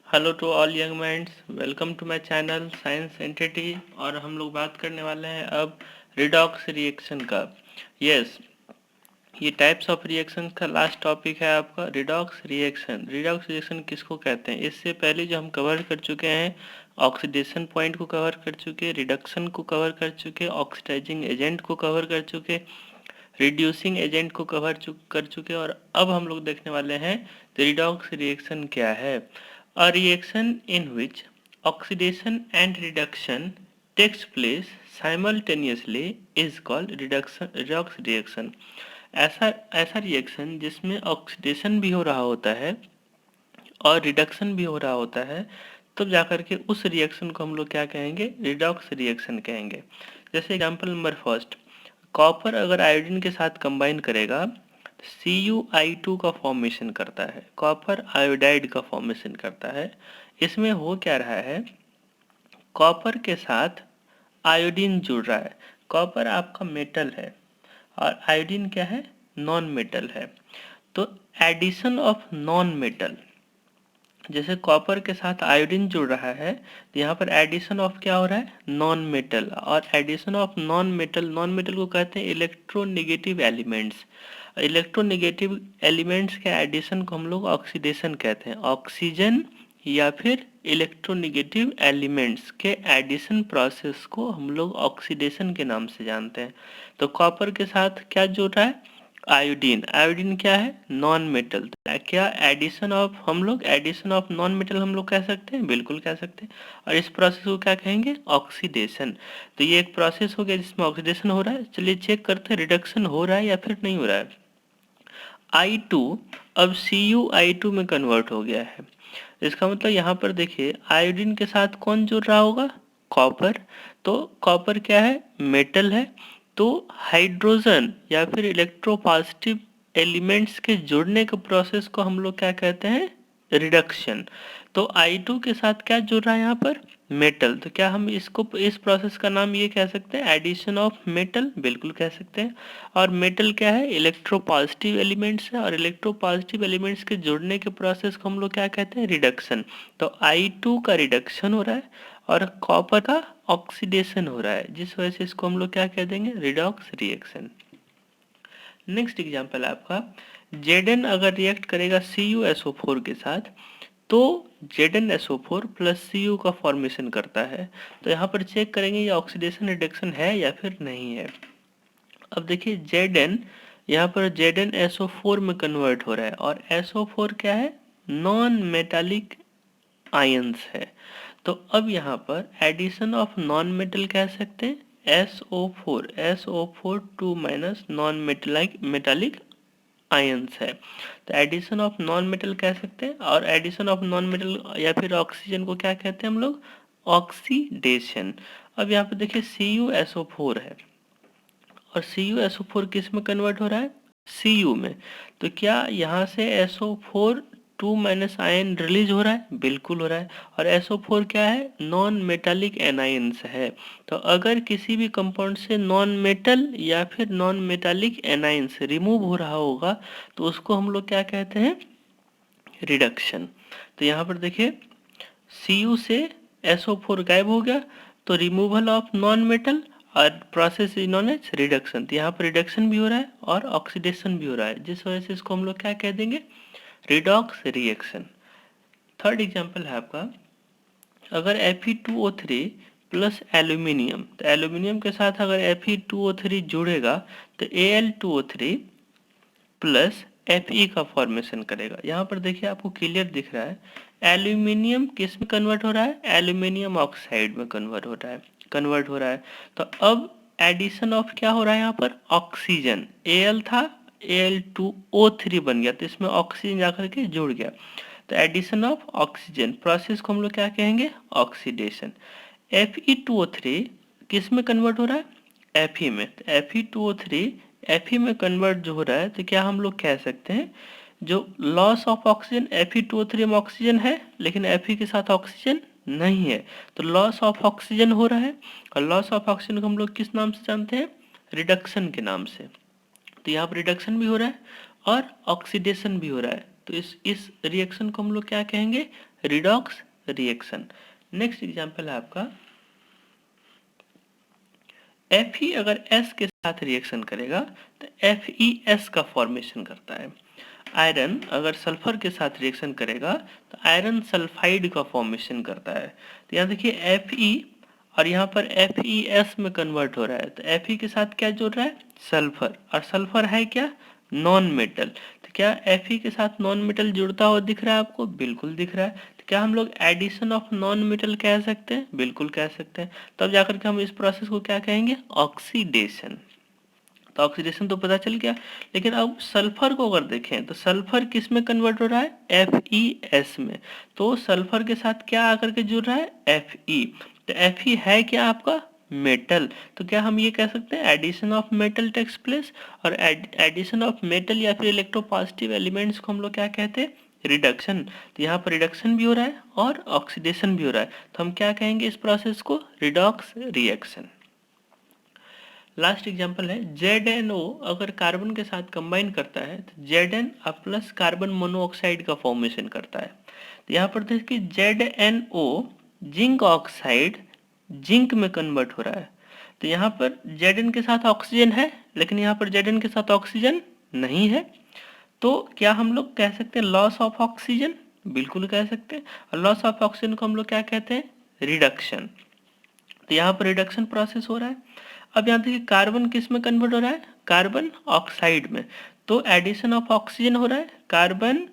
Hello to all young minds, welcome to my channel science entity. और हम लोग बात करने वाले हैं अब रिडॉक्स रिएक्शन का। यस, ये टाइप्स ऑफ रिएक्शन का लास्ट टॉपिक है आपका रिडॉक्स रिएक्शन। रिडॉक्स रिएक्शन किसको कहते हैं? इससे पहले जो हम कवर कर चुके हैं, ऑक्सीडेशन पॉइंट को कवर कर चुके, रिडक्शन को कवर कर चुके, ऑक्सीडाइजिंग एजेंट को कवर कर चुके, रिड्यूसिंग एजेंट को कर चुके, और अब हम लोग देखने वाले हैं रिडॉक्स रिएक्शन क्या है। A reaction in which oxidation and reduction takes place simultaneously is called redox reaction। ऐसा ऐसा रिएक्शन जिसमें ऑक्सीडेशन भी हो रहा होता है और रिडक्शन भी हो रहा होता है, तब जाकर के उस रिएक्शन को हम लोग क्या कहेंगे? रिडॉक्स रिएक्शन कहेंगे। जैसे एग्जांपल नंबर फर्स्ट, कॉपर अगर आयोडीन के साथ कंबाइन करेगा CuI2 का फॉर्मेशन करता है, कॉपर आयोडाइड का फॉर्मेशन करता है। इसमें हो क्या रहा है, कॉपर के साथ आयोडीन जुड़ रहा है। कॉपर आपका मेटल है और आयोडीन क्या है? नॉन मेटल है। तो एडिशन ऑफ नॉन मेटल, जैसे कॉपर के साथ आयोडीन जुड़ रहा है तो यहाँ पर एडिशन ऑफ क्या हो रहा है? Non metal. और एडिशन ऑफ नॉन मेटल को कहते हैं इलेक्ट्रोनेगेटिव एलिमेंट्स। इलेक्ट्रोनेगेटिव एलिमेंट्स के एडिशन को हम लोग ऑक्सीडेशन कहते हैं। ऑक्सीजन या फिर इलेक्ट्रोनेगेटिव एलिमेंट्स के एडिशन प्रोसेस को हम लोग ऑक्सीडेशन के नाम से जानते हैं। तो कॉपर के साथ क्या जुड़ रहा है? आयोडीन। आयोडीन क्या है? Non metal. क्या एडिशन ऑफ, हम लोग एडिशन ऑफ नॉन मेटल हम लोग कह सकते हैं, बिल्कुल कह सकते हैं। और इस प्रोसेस को क्या कहेंगे? ऑक्सीडेशन। तो ये एक प्रोसेस हो गया जिसमें ऑक्सीडेशन हो रहा है। चलिए चेक करते हैं रिडक्शन हो रहा है या फिर नहीं हो रहा है। I2 अब CuI2 में कन्वर्ट हो गया है। इसका मतलब यहाँ पर देखिए आयोडीन के साथ कौन जुड़ रहा होगा? कॉपर। तो कॉपर क्या है? मेटल है। तो हाइड्रोजन या फिर इलेक्ट्रोपॉजिटिव एलिमेंट्स के जुड़ने के प्रोसेस को हम लोग क्या कहते हैं? रिडक्शन। तो I2 के साथ क्या जुड़ रहा है यहाँ पर? मेटल। तो क्या हम इसको, इस प्रोसेस का नाम ये कह सकते हैं एडिशन ऑफ मेटल? बिल्कुल कह सकते हैं। और मेटल क्या है? इलेक्ट्रोपॉजिटिव एलिमेंट्स है, और इलेक्ट्रोपॉजिटिव एलिमेंट्स के जुड़ने के प्रोसेस को हम लोग क्या कहते हैं? रिडक्शन। तो I2 का रिडक्शन हो रहा है और कॉपर का ऑक्सीडेशन हो रहा है, जिस वजह से इसको हम लोग क्या कह देंगे? Redox reaction. नेक्स्ट एग्जांपल आपका, Zn अगर रिएक्ट करेगा CuSO4 के साथ तो ZnSO4 प्लस Cu का फॉर्मेशन करता है। तो यहाँ पर चेक करेंगे ये ऑक्सीडेशन रिडक्शन है या फिर नहीं है। अब देखिए Zn यहाँ पर ZnSO4 में कन्वर्ट हो रहा है और SO4 क्या है? नॉन मेटालिक आयंस है। तो अब यहाँ पर एडिशन ऑफ नॉन मेटल कह सकते हैं SO4 2 minus non metallic ions है। तो एडिशन ऑफ नॉन मेटल कह सकते हैं। और एडिशन ऑफ नॉन मेटल या फिर ऑक्सीजन को क्या कहते हैं हम लोग? ऑक्सीडेशन। अब यहाँ पे देखिए CuSO4 है और CuSO4 किस में कन्वर्ट हो रहा है? Cu में। तो क्या यहाँ से SO4 2 माइनस आयन रिलीज हो रहा है? बिल्कुल हो रहा है। और SO4 क्या है? नॉन मेटालिक एनायंस है। तो अगर किसी भी कंपाउंड से नॉन मेटल या फिर नॉन मेटालिक एनायंस रिमूव हो रहा होगा तो उसको हम लोग क्या कहते हैं? रिडक्शन। तो यहाँ पर देखिए Cu से SO4 गायब हो गया तो रिमूवल ऑफ नॉन मेटल और process is known as reduction. तो यहाँ पर रिडक्शन भी हो रहा है और ऑक्सीडेशन भी हो रहा है, जिस वजह से इसको हम लोग क्या कह देंगे? Redox reaction. थर्ड एग्जांपल है आपका, अगर Fe2O3 प्लस एल्यूमिनियम, तो एल्यूमिनियम के साथ अगर Fe2O3 जुड़ेगा तो Al2O3 प्लस Fe का फॉर्मेशन करेगा। यहाँ पर देखिए आपको क्लियर दिख रहा है एल्यूमिनियम किस में कन्वर्ट हो रहा है? एल्यूमिनियम ऑक्साइड में कन्वर्ट हो रहा है। तो अब एडिशन ऑफ क्या हो रहा है यहाँ पर? ऑक्सीजन। Al था, Al2O3 बन गया तो इसमें ऑक्सीजन जाकर के जुड़ गया। तो एडिशन ऑफ ऑक्सीजन प्रोसेस को हम लोग क्या कहेंगे? ऑक्सीडेशन। Fe2O3 किस में कन्वर्ट हो रहा है? Fe में। तो Fe2O3 Fe में कन्वर्ट जो हो रहा है तो क्या हम लोग कह सकते हैं जो लॉस ऑफ ऑक्सीजन, Fe2O3 में ऑक्सीजन है लेकिन Fe के साथ ऑक्सीजन नहीं है, तो लॉस ऑफ ऑक्सीजन हो रहा है। और लॉस ऑफ ऑक्सीजन को हम लोग किस नाम से जानते हैं? रिडक्शन के नाम से। तो यहाँ पर रिडक्शन भी हो रहा है और ऑक्सीडेशन भी हो रहा है। तो इस रिएक्शन को हम लोग क्या कहेंगे? Redox reaction. नेक्स्ट एग्जांपल है आपका Fe अगर S के साथ रिएक्शन करेगा तो FeS का फॉर्मेशन करता है। आयरन अगर सल्फर के साथ रिएक्शन करेगा तो आयरन सल्फाइड का फॉर्मेशन करता है। तो यहाँ देखिए Fe और यहाँ पर FeS में कन्वर्ट हो रहा है, तो Fe के साथ क्या जुड़ रहा है, सल्फर, और सल्फर है क्या, नॉन मेटल। तो क्या Fe के साथ नॉन मेटल जुड़ता हुआ दिख रहा है आपको, बिल्कुल दिख रहा है। तो क्या हम लोग एडिशन ऑफ नॉन मेटल कह सकते हैं, बिल्कुल कह सकते हैं। तब जाकर के हम इस प्रोसेस को क्या कहेंगे, ऑक्सीडेशन। तो ऑक्सीडेशन तो पता चल गया, लेकिन अब सल्फर को अगर देखें तो सल्फर किस में कन्वर्ट हो रहा है, FeS में। तो सल्फर के साथ क्या आकर के जुड़ रहा है, Fe। तो Fe है क्या आपका, मेटल। तो क्या हम ये कह सकते हैं addition of metal takes place, और एडिशन ऑफ मेटल या फिर इलेक्ट्रोपॉजिटिव एलिमेंट्स को हम लोग क्या कहते हैं, रिडक्शन। तो यहाँ पर रिडक्शन भी हो रहा है और ऑक्सीडेशन भी हो रहा है, तो हम क्या कहेंगे इस प्रोसेस को, रिडॉक्स रिएक्शन। लास्ट एग्जांपल है ZnO अगर कार्बन के साथ कंबाइन करता है तो Zn प्लस कार्बन मोनोऑक्साइड का फॉर्मेशन करता है। तो यहाँ पर देखिए ZnO जिंक ऑक्साइड जिंक में कन्वर्ट हो रहा है। तो यहाँ पर Zn के साथ ऑक्सीजन है, लेकिन यहाँ पर Zn के साथ ऑक्सीजन नहीं है। तो क्या हम लोग कह सकते हैं लॉस ऑफ ऑक्सीजन, बिल्कुल कह सकते हैं। और लॉस ऑफ ऑक्सीजन को हम लोग क्या कहते हैं, रिडक्शन। तो यहाँ पर रिडक्शन प्रोसेस हो रहा है। अब यहाँ देखिए कार्बन किस में कन्वर्ट हो रहा है, कार्बन ऑक्साइड में। तो एडिशन ऑफ ऑक्सीजन हो रहा है, कार्बन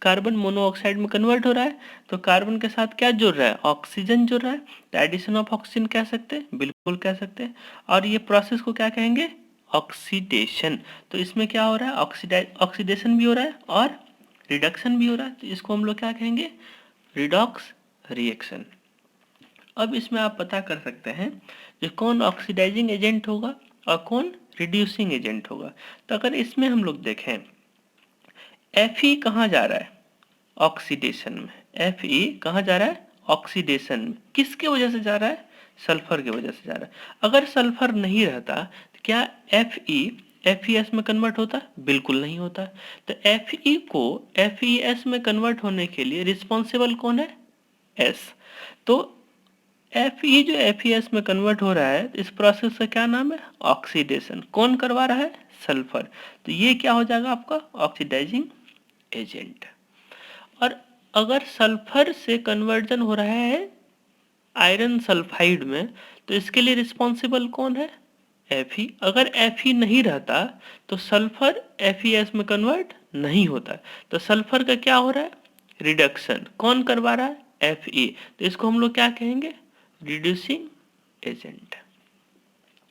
कार्बन मोनोऑक्साइड में कन्वर्ट हो रहा है। तो कार्बन के साथ क्या जुड़ रहा है, ऑक्सीजन जुड़ रहा है। तो एडिशन ऑफ ऑक्सीजन कह सकते हैं, बिल्कुल कह सकते हैं। और ये प्रोसेस को क्या कहेंगे, ऑक्सीडेशन। तो इसमें क्या हो रहा है, ऑक्सीडेशन भी हो रहा है और रिडक्शन भी हो रहा है। तो इसको हम लोग क्या कहेंगे, रिडॉक्स रिएक्शन। अब इसमें आप पता कर सकते हैं कि कौन ऑक्सीडाइजिंग एजेंट होगा और कौन रिड्यूसिंग एजेंट होगा। तो अगर इसमें हम लोग देखें Fe कहाँ जा रहा है, ऑक्सीडेशन में। Fe कहाँ जा रहा है, ऑक्सीडेशन में। किसके वजह से जा रहा है, सल्फर की वजह से जा रहा है। अगर सल्फर नहीं रहता तो क्या Fe FeS में कन्वर्ट होता, बिल्कुल नहीं होता। तो Fe को FeS में कन्वर्ट होने के लिए रिस्पॉन्सिबल कौन है, S। तो Fe जो FeS में कन्वर्ट हो रहा है, इस प्रोसेस का क्या नाम है, ऑक्सीडेशन। कौन करवा रहा है, सल्फर। तो ये क्या हो जाएगा आपका ऑक्सीडाइजिंग एजेंट। और अगर सल्फर से कन्वर्जन हो रहा है आयरन सल्फाइड में, तो इसके लिए रिस्पॉन्सिबल कौन है, Fe। अगर Fe नहीं रहता तो सल्फर FeS में कन्वर्ट नहीं होता। तो सल्फर का क्या हो रहा है, रिडक्शन। कौन करवा रहा है, Fe। तो इसको हम लोग क्या कहेंगे, reducing agent.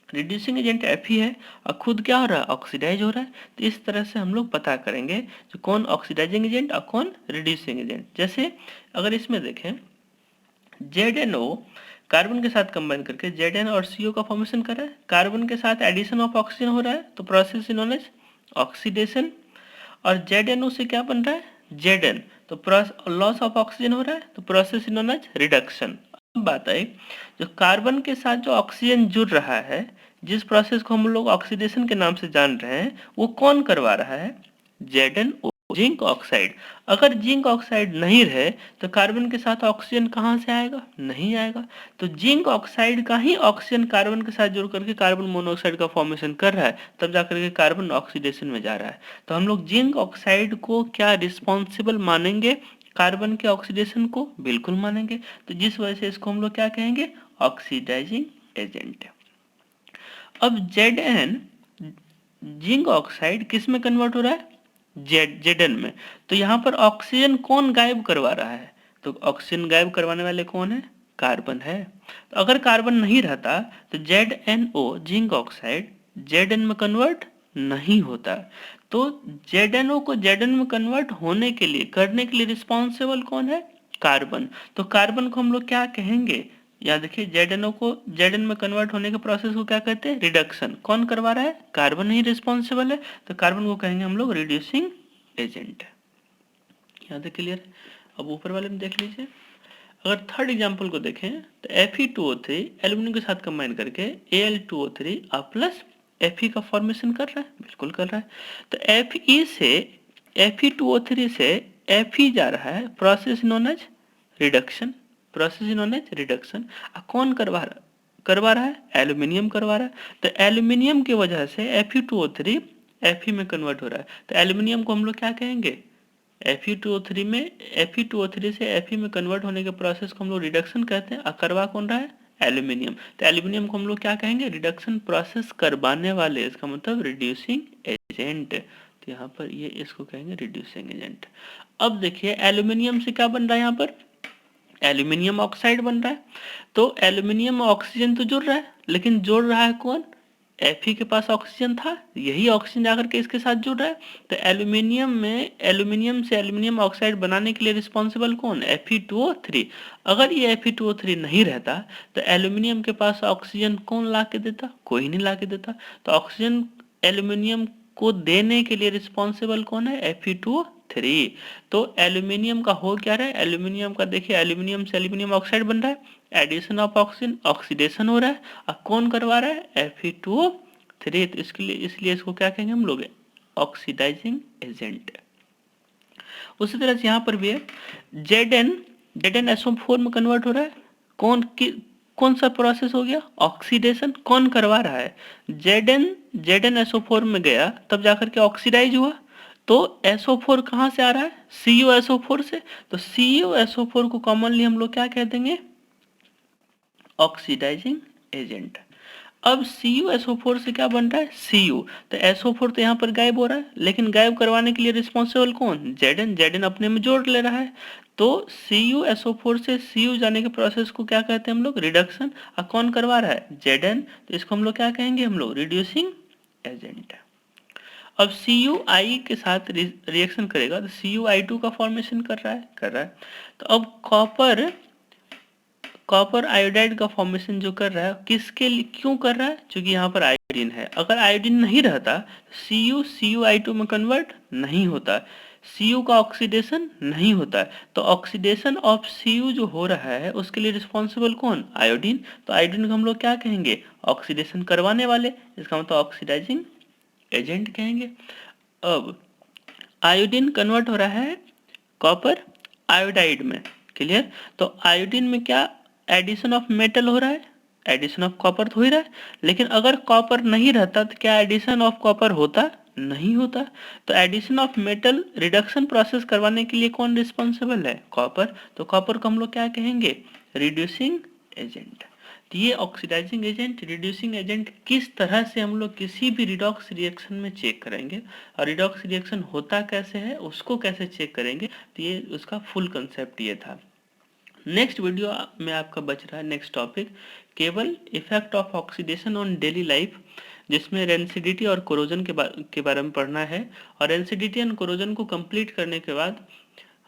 Reducing agent Fe है और खुद क्या हो रहा है, ऑक्सीडाइज हो रहा है। तो इस तरह से हम लोग पता करेंगे कि कौन ऑक्सीडाइजिंग एजेंट और कौन रिड्यूसिंग एजेंट। जैसे अगर इसमें देखें ZnO कार्बन के साथ कंबाइन करके Zn और CO का फॉर्मेशन कर रहा है, कार्बन के साथ एडिशन ऑफ ऑक्सीजन हो रहा है, तो प्रोसेस नोन एज ऑक्सीडेशन। और ZnO से क्या बन रहा है, Zn, तो लॉस ऑफ ऑक्सीजन हो रहा है, तो प्रोसेस नोन एज रिडक्शन। अब बात आई जो कार्बन के साथ जो ऑक्सीजन जुड़ रहा है, जिस प्रोसेस को हम लोग ऑक्सीडेशन के नाम से जान रहे हैं, वो कौन करवा रहा है, ZnO, जिंक ऑक्साइड। अगर जिंक ऑक्साइड नहीं रहे तो कार्बन के साथ ऑक्सीजन कहाँ से आएगा, नहीं आएगा। तो जिंक ऑक्साइड का ही ऑक्सीजन कार्बन के साथ जुड़ करके कार्बन मोनोऑक्साइड का फॉर्मेशन कर रहा है, तब जाकर के कार्बन ऑक्सीडेशन में जा रहा है। तो हम लोग जिंक ऑक्साइड को क्या रिस्पॉन्सिबल मानेंगे, कार्बन के ऑक्सीडेशन को, बिल्कुल मानेंगे। तो जिस वजह से इसको हम लोग क्या कहेंगे, ऑक्सीडाइजिंग एजेंट। अब Zn जिंक ऑक्साइड किस में कन्वर्ट हो रहा है, Zn में। तो यहाँ पर ऑक्सीजन कौन गायब करवा रहा है, तो ऑक्सीजन गायब करवाने वाले कौन है, कार्बन है। तो अगर कार्बन नहीं रहता तो ZnO जिंक ऑक्साइड Zn में कन्वर्ट नहीं होता। तो ZnO को Zn में कन्वर्ट होने के लिए, करने के लिए रिस्पॉन्सिबल कौन है, कार्बन। तो कार्बन को हम लोग क्या कहेंगे, यहाँ देखिए ZnO को Zn में कन्वर्ट होने के प्रोसेस को क्या कहते हैं, रिडक्शन। कौन करवा रहा है, कार्बन ही रिस्पॉन्सिबल है, तो कार्बन को कहेंगे हम लोग रिड्यूसिंग एजेंट। यहाँ तक क्लियर है। अब ऊपर वाले में देख लीजिए, अगर थर्ड एग्जांपल को देखें तो Fe2O3 एल्यूमिनियम के साथ कंबाइन करके Al2O3 प्लस Fe का फॉर्मेशन कर रहा है, बिल्कुल कर रहा है। तो Fe से Fe2O3 से Fe जा रहा है, process known as reduction, process known as reduction. कौन करवा रहा है? एल्यूमिनियम करवा रहा है। तो एल्यूमिनियम की वजह से Fe2O3 Fe में कन्वर्ट हो रहा है। तो एल्यूमिनियम को हम लोग क्या कहेंगे? Fe2O3 में Fe2O3 से Fe में कन्वर्ट होने के प्रोसेस को हम लोग रिडक्शन कहते हैं। करवा कौन रहा है? एल्यूमिनियम। तो एल्यूमिनियम को हम लोग क्या कहेंगे? रिडक्शन प्रोसेस करवाने वाले, इसका मतलब रिड्यूसिंग एजेंट। तो यहाँ पर ये इसको कहेंगे रिड्यूसिंग एजेंट। अब देखिए एल्यूमिनियम से क्या बन रहा है? यहाँ पर एल्यूमिनियम ऑक्साइड बन रहा है। तो एल्यूमिनियम ऑक्सीजन तो जुड़ रहा है, लेकिन जोड़ रहा है कौन? Fe के पास ऑक्सीजन था, यही ऑक्सीजन जाकर के इसके साथ जुड़ रहा है। तो एल्यूमिनियम से एल्यूमिनियम ऑक्साइड बनाने के लिए रिस्पॉन्सिबल कौन? Fe2O3। अगर ये Fe2O3 नहीं रहता तो एल्यूमिनियम के पास ऑक्सीजन कौन ला के देता? कोई नहीं ला के देता। तो ऑक्सीजन एल्यूमिनियम को देने के लिए रिस्पॉन्सिबल कौन है? Fe2O3। तो एल्यूमिनियम का हो क्या रहा है? एल्यूमिनियम का देखिए, एल्यूमिनियम से एल्यूमिनियम ऑक्साइड बन रहा है, एडिशन ऑफ ऑक्सीजन, ऑक्सीडेशन हो रहा है। अब कौन करवा रहा है? Fe2O3। तो इसलिए इसको क्या कहेंगे हम लोग? Oxidising agent. उसी तरह से यहाँ पर भी है ZnSO4 में कन्वर्ट हो रहा है। कौन सा प्रोसेस हो गया? ऑक्सीडेशन। कौन करवा रहा है? ZnSO4 में गया, तब जाकर के ऑक्सीडाइज हुआ। तो SO4 कहाँ से आ रहा है? CuSO4 से। तो CuSO4 को कॉमनली हम लोग क्या कह देंगे? Oxidising agent. अब CuSO4 से क्या बन रहा है? Cu। तो SO4 तो यहाँ पर गायब हो रहा है, लेकिन गायब करवाने के लिए रिस्पॉन्सिबल कौन? Zn अपने में जोड़ ले रहा है। तो CuSO4 से Cu जाने के प्रोसेस को क्या कहते हैं हम लोग? रिडक्शन। अब कौन करवा रहा है? Zn। तो इसको हम लोग क्या कहेंगे? हम लोग रिड्यूसिंग एजेंट। अब CuI के साथ रिएक्शन करेगा तो CuI2 का फॉर्मेशन कर रहा है। तो अब कॉपर आयोडाइड का फॉर्मेशन जो कर रहा है, किसके लिए क्यों कर रहा है? क्योंकि यहाँ पर आयोडीन है। अगर आयोडीन नहीं रहता CuI2 में कन्वर्ट नहीं होता, Cu का ऑक्सीडेशन नहीं होता। तो ऑक्सीडेशन ऑफ Cu जो हो रहा है उसके लिए रिस्पॉन्सिबल कौन? आयोडीन। तो आयोडीन को हम लोग क्या कहेंगे? ऑक्सीडेशन करवाने वाले, इसका मतलब ऑक्सीडाइजिंग एजेंट कहेंगे। अब आयोडीन कन्वर्ट हो रहा है कॉपर आयोडाइड में, क्लियर। तो आयोडीन में क्या एडिशन ऑफ मेटल हो रहा है? एडिशन ऑफ कॉपर तो हो ही रहा है, लेकिन अगर कॉपर नहीं रहता तो क्या एडिशन ऑफ कॉपर होता? नहीं होता। तो addition of metal reduction process करवाने के लिए कौन रिस्पॉन्सिबल है? कॉपर। तो कॉपर को हम लोग क्या कहेंगे? Reducing agent. तो ये ऑक्सीडाइजिंग एजेंट, रिड्यूसिंग एजेंट किस तरह से हम लोग किसी भी रिडॉक्स रिएक्शन में चेक करेंगे, और रिडॉक्स रिएक्शन होता कैसे है उसको कैसे चेक करेंगे, तो ये उसका फुल कंसेप्ट ये था। नेक्स्ट वीडियो में आपका बच रहा है नेक्स्ट टॉपिक, केवल effect of oxidation on daily life, जिसमें रेंसिडिटी और कोरोजन के बारे में पढ़ना है। और रेंसिडिटी एंड कोरोजन को कंप्लीट करने के बाद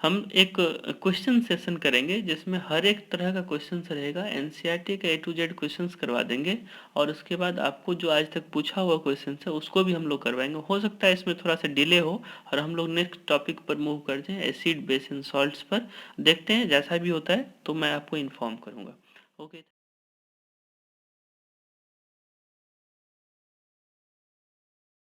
हम एक क्वेश्चन सेशन करेंगे, जिसमें हर एक तरह का क्वेश्चन रहेगा। NCERT का A to Z क्वेश्चंस करवा देंगे, और उसके बाद आपको जो आज तक पूछा हुआ क्वेश्चन है उसको भी हम लोग करवाएंगे। हो सकता है इसमें थोड़ा सा डिले हो और हम लोग नेक्स्ट टॉपिक पर मूव कर जाएं, एसिड बेस एंड सॉल्ट्स पर। देखते हैं, जैसा भी होता है तो मैं आपको इन्फॉर्म करूँगा। ओके।